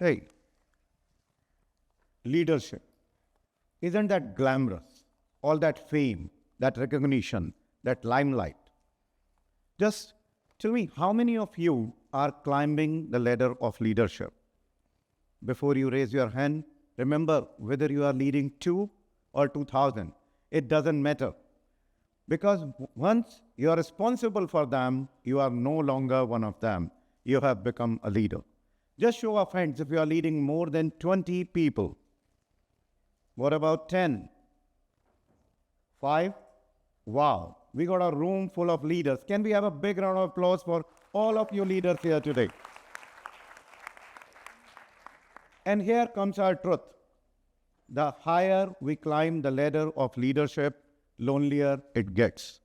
Hey, leadership, isn't that glamorous? All that fame, that recognition, that limelight. Just tell me, how many of you are climbing the ladder of leadership? Before you raise your hand, remember whether you are leading 2 or 2,000. It doesn't matter. Because once you are responsible for them, you are no longer one of them. You have become a leader. Just show of hands if you are leading more than 20 people. What about 10? 5? Wow, we got a room full of leaders. Can we have a big round of applause for all of you leaders here today? And here comes our truth. The higher we climb the ladder of leadership, lonelier it gets.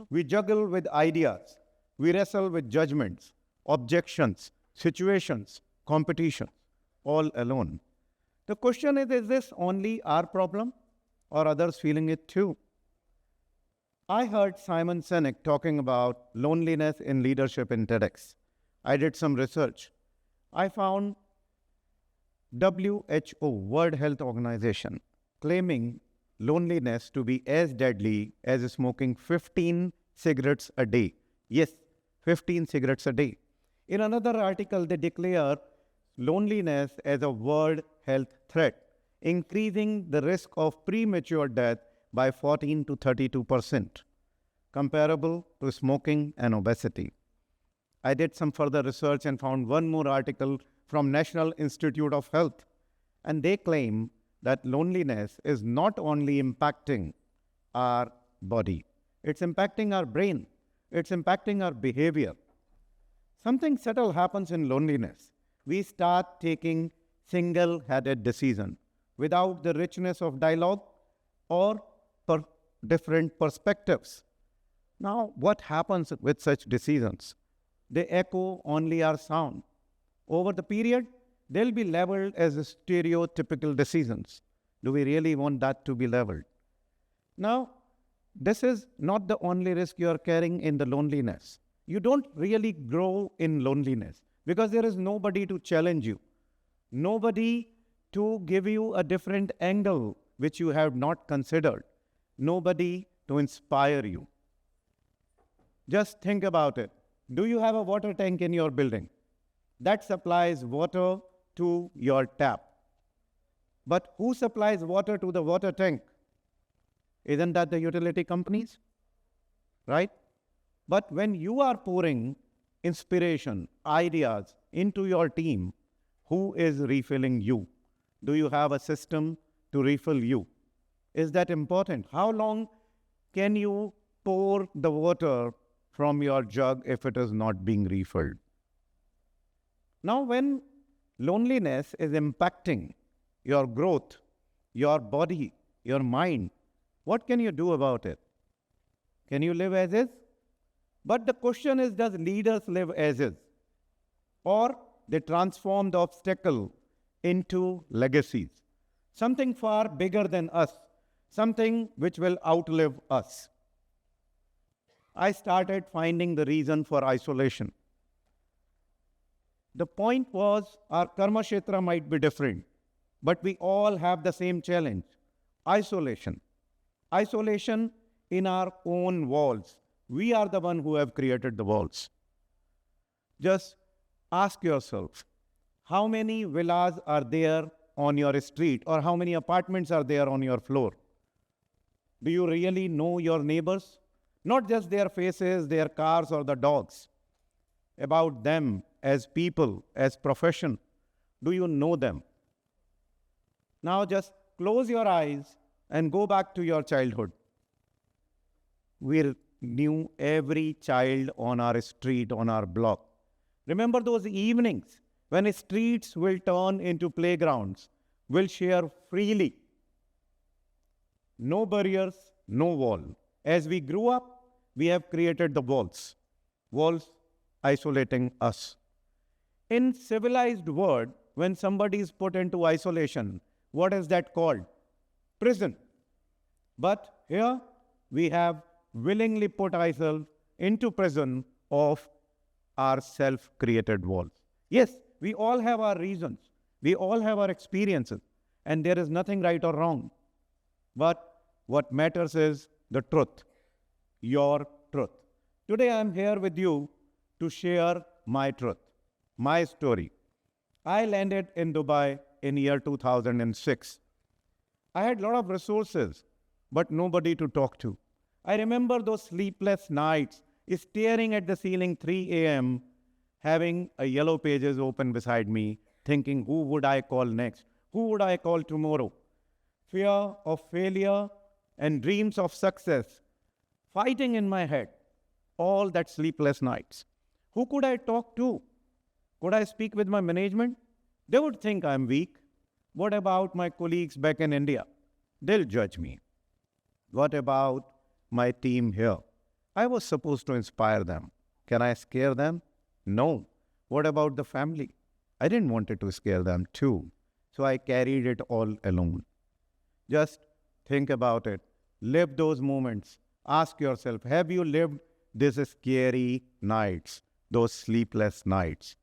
We juggle with ideas. We wrestle with judgments, objections, situations, competition, all alone. The question is this only our problem or others feeling it too? I heard Simon Sinek talking about loneliness in leadership in TEDx. I did some research. I found WHO, World Health Organization, claiming loneliness to be as deadly as smoking 15 cigarettes a day. Yes, 15 cigarettes a day. In another article, they declare loneliness as a world health threat, increasing the risk of premature death by 14 to 32%, comparable to smoking and obesity. I did some further research and found one more article from National Institute of Health, and they claim that loneliness is not only impacting our body, it's impacting our brain, it's impacting our behavior. Something subtle happens in loneliness. We start taking single-headed decisions without the richness of dialogue or different perspectives. Now, what happens with such decisions? They echo only our sound. Over the period, they'll be labeled as stereotypical decisions. Do we really want that to be labeled? Now, this is not the only risk you are carrying in the loneliness. You don't really grow in loneliness because there is nobody to challenge you, nobody to give you a different angle which you have not considered, nobody to inspire you. Just think about it. Do you have a water tank in your building that supplies water to your tap? But who supplies water to the water tank? Isn't that the utility companies? Right? But when you are pouring inspiration, ideas into your team, who is refilling you? Do you have a system to refill you? Is that important? How long can you pour the water from your jug if it is not being refilled? Now, when loneliness is impacting your growth, your body, your mind, what can you do about it? Can you live as is? But the question is, does leaders live as is? Or they transform the obstacle into legacies, something far bigger than us, something which will outlive us. I started finding the reason for isolation. The point was, our karma kshetra might be different, but we all have the same challenge: isolation. Isolation in our own walls. We are the one who have created the walls. Just ask yourself, how many villas are there on your street, or how many apartments are there on your floor? Do you really know your neighbors? Not just their faces, their cars, or the dogs. About them as people, as profession. Do you know them? Now just close your eyes and go back to your childhood. We knew every child on our street, on our block. Remember those evenings when streets will turn into playgrounds, will share freely. No barriers, no wall. As we grew up, we have created the walls. Walls isolating us. In civilized world, when somebody is put into isolation, what is that called? Prison. But here we have willingly put ourselves into prison of our self-created walls. Yes, we all have our reasons. We all have our experiences, and there is nothing right or wrong. But what matters is the truth, your truth. Today I am here with you to share my truth, my story. I landed in Dubai in year 2006. I had a lot of resources, but nobody to talk to. I remember those sleepless nights, staring at the ceiling 3 a.m., having a yellow pages open beside me, thinking, who would I call next? Who would I call tomorrow? Fear of failure and dreams of success fighting in my head all that sleepless nights. Who could I talk to? Could I speak with my management? They would think I'm weak. What about my colleagues back in India? They'll judge me. What about my team here? I was supposed to inspire them. Can I scare them? No. What about the family? I didn't want it to scare them too. So I carried it all alone. Just think about it. Live those moments. Ask yourself, have you lived these scary nights, those sleepless nights?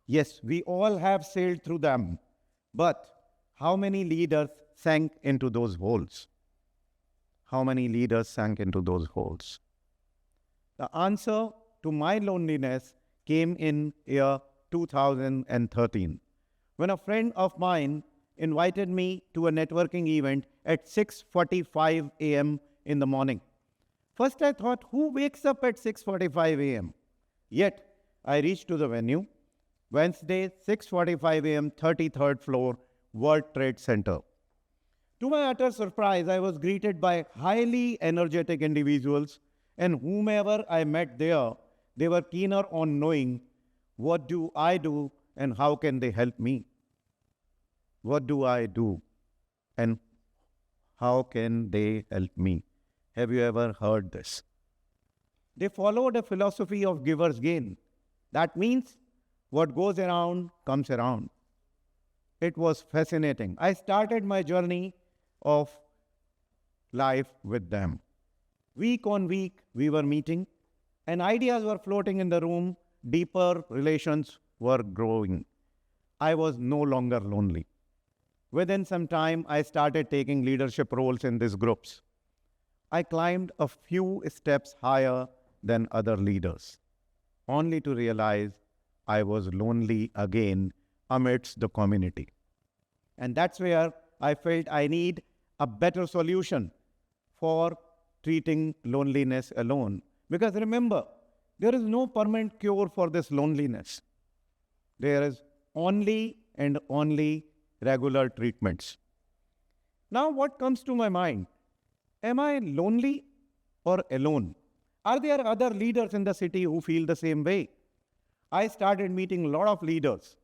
Yes, we all have sailed through them. But how many leaders sank into those holes? How many leaders sank into those holes? The answer to my loneliness came in year 2013, when a friend of mine invited me to a networking event at 6:45 a.m. in the morning. First I thought, who wakes up at 6:45 a.m.? Yet I reached to the venue, Wednesday, 6:45 a.m., 33rd floor, World Trade Center. To my utter surprise, I was greeted by highly energetic individuals, and whomever I met there, they were keener on knowing what do I do and how can they help me. What do I do and how can they help me? Have you ever heard this? They followed a philosophy of giver's gain. That means what goes around comes around. It was fascinating. I started my journey of life with them. Week on week, we were meeting, and ideas were floating in the room. Deeper relations were growing. I was no longer lonely. Within some time, I started taking leadership roles in these groups. I climbed a few steps higher than other leaders, only to realize I was lonely again amidst the community. And that's where I felt I need a better solution for treating loneliness alone. Because remember, there is no permanent cure for this loneliness. There is only and only regular treatments. Now, what comes to my mind? Am I lonely or alone? Are there other leaders in the city who feel the same way? I started meeting a lot of leaders,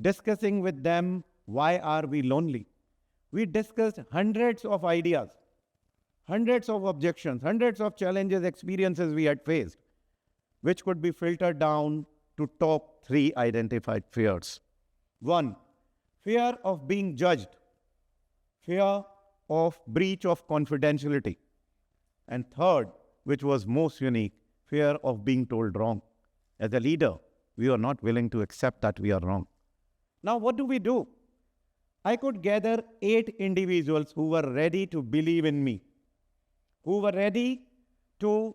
discussing with them, why are we lonely? We discussed hundreds of ideas, hundreds of objections, hundreds of challenges, experiences we had faced, which could be filtered down to top 3 identified fears. 1, fear of being judged, fear of breach of confidentiality, and third, which was most unique, fear of being told wrong. As a leader, we are not willing to accept that we are wrong. Now, what do? I could gather 8 individuals who were ready to believe in me, who were ready to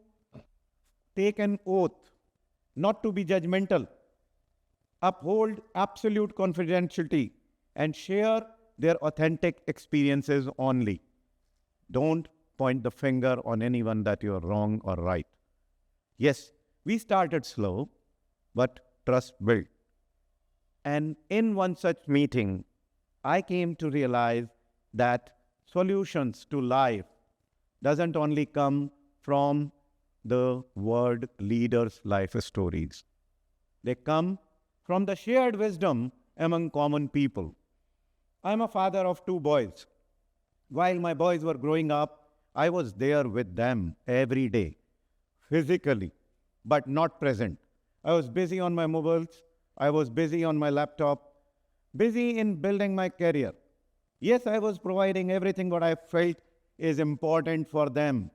take an oath, not to be judgmental, uphold absolute confidentiality, and share their authentic experiences only. Don't point the finger on anyone that you are wrong or right. Yes, we started slow, but trust built. And in one such meeting, I came to realize that solutions to life doesn't only come from the word leaders' life stories. They come from the shared wisdom among common people. I'm a father of 2 boys. While my boys were growing up, I was there with them every day, physically, but not present. I was busy on my mobiles. I was busy on my laptop, busy in building my career. Yes, I was providing everything what I felt is important for them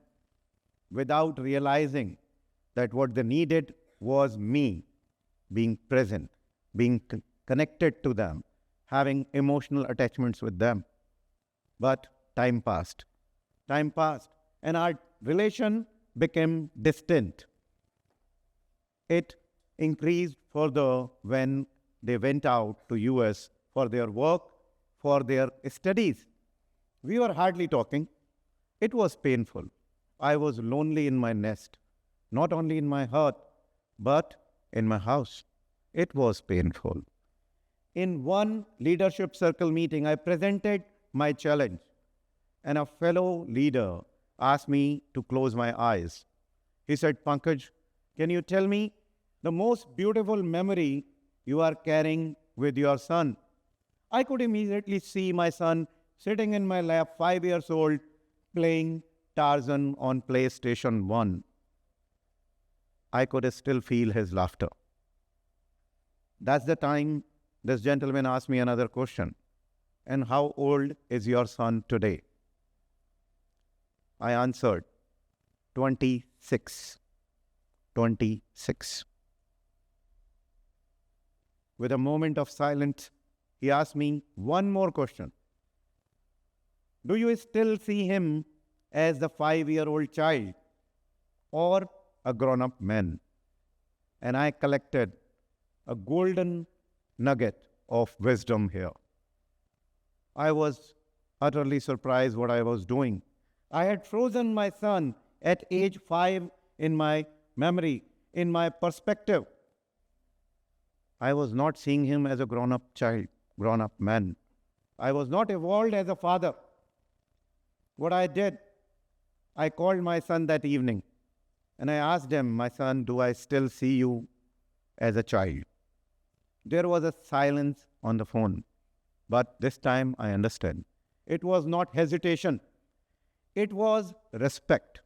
without realizing that what they needed was me being present, being connected to them, having emotional attachments with them. But time passed. Time passed, and our relation became distant. It increased further when they went out to US for their work, for their studies. We were hardly talking. It was painful. I was lonely in my nest, not only in my heart, but in my house. It was painful. In one leadership circle meeting, I presented my challenge, and a fellow leader asked me to close my eyes. He said, Pankaj, can you tell me the most beautiful memory you are carrying with your son? I could immediately see my son sitting in my lap, 5 years old, playing Tarzan on PlayStation 1. I could still feel his laughter. That's the time this gentleman asked me another question. And how old is your son today? I answered, 26. 26. With a moment of silence, he asked me one more question. Do you still see him as the 5-year-old child or a grown-up man? And I collected a golden nugget of wisdom here. I was utterly surprised what I was doing. I had frozen my son at age 5 in my memory, in my perspective. I was not seeing him as a grown-up child, grown-up man. I was not evolved as a father. What I did, I called my son that evening and I asked him, my son, do I still see you as a child? There was a silence on the phone, but this time I understand. It was not hesitation. It was respect.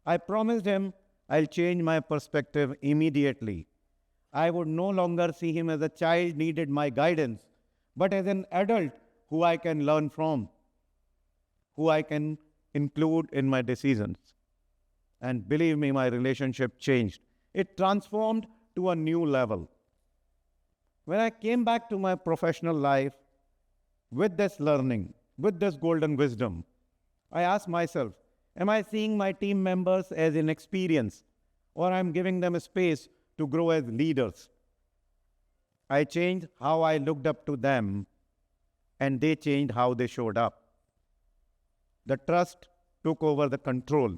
I promised him I'll change my perspective immediately. I would no longer see him as a child needed my guidance, but as an adult who I can learn from, who I can include in my decisions. And believe me, my relationship changed. It transformed to a new level. When I came back to my professional life with this learning, with this golden wisdom, I asked myself, am I seeing my team members as inexperienced, or I'm giving them a space to grow as leaders? I changed how I looked up to them, and they changed how they showed up. The trust took over the control.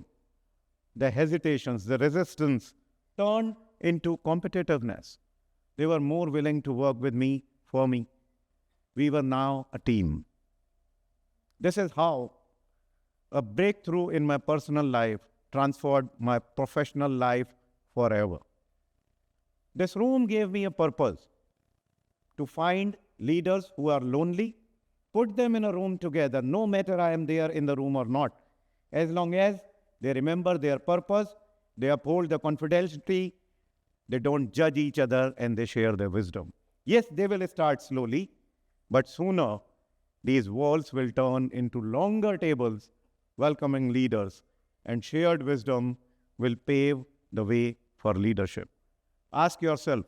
The hesitations, the resistance turned into competitiveness. They were more willing to work with me, for me. We were now a team. This is how a breakthrough in my personal life transformed my professional life forever. This room gave me a purpose to find leaders who are lonely, put them in a room together, no matter I am there in the room or not. As long as they remember their purpose, they uphold the confidentiality, they don't judge each other, and they share their wisdom. Yes, they will start slowly, but sooner these walls will turn into longer tables, welcoming leaders, and shared wisdom will pave the way for leadership. Ask yourself,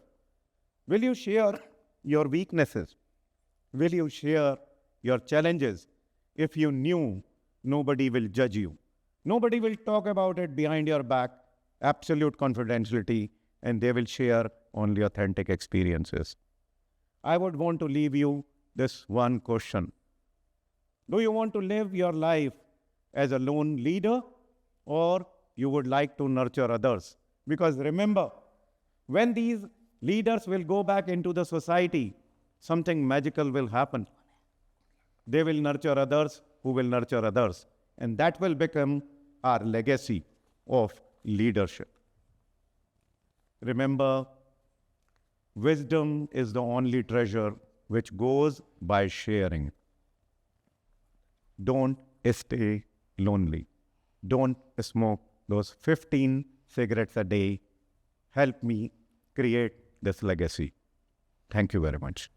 will you share your weaknesses? Will you share your challenges? If you knew, nobody will judge you. Nobody will talk about it behind your back, absolute confidentiality, and they will share only authentic experiences. I would want to leave you this one question. Do you want to live your life as a lone leader, or you would like to nurture others? Because remember, when these leaders will go back into the society, something magical will happen. They will nurture others who will nurture others. And that will become our legacy of leadership. Remember, wisdom is the only treasure which goes by sharing. Don't stay lonely. Don't smoke those 15 cigarettes a day. Help me create this legacy. Thank you very much.